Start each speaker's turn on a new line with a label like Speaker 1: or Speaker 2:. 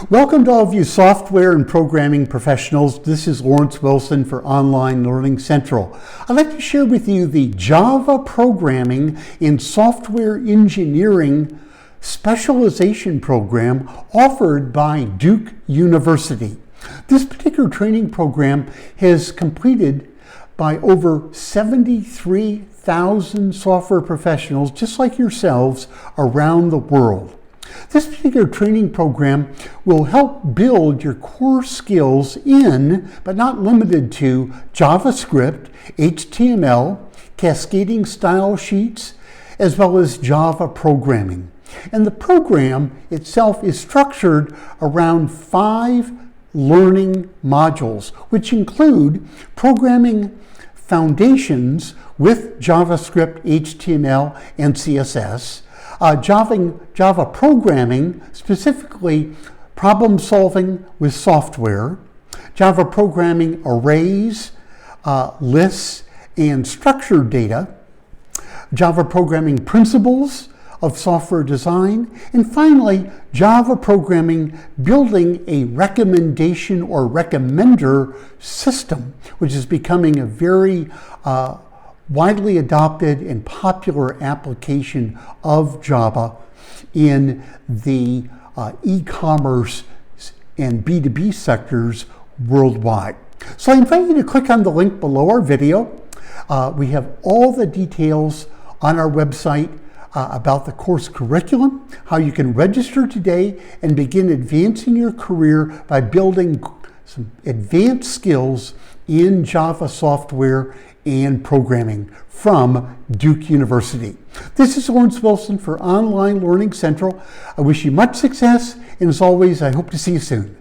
Speaker 1: Welcome to all of you software and programming professionals. This is Lawrence Wilson for Online Learning Central. I'd like to share with you the Java Programming in Software Engineering Specialization program offered by Duke University. This particular training program has completed by over 73,000 software professionals just like yourselves around the world. This particular training program will help build your core skills in, but not limited to, JavaScript, HTML, Cascading Style Sheets, as well as Java programming. And the program itself is structured around 5 learning modules, which include programming foundations with JavaScript, HTML, and CSS, Java programming, specifically problem solving with software, Java programming arrays, lists, and structured data, Java programming principles of software design, and finally, Java programming building a recommendation or recommender system, which is becoming a very widely adopted and popular application of Java in the e-commerce and B2B sectors worldwide. So I invite you to click on the link below our video. We have all the details on our website about the course curriculum, how you can register today and begin advancing your career by building some advanced skills in Java software and programming from Duke University. This is Lawrence Wilson for Online Learning Central. I wish you much success, and as always, I hope to see you soon.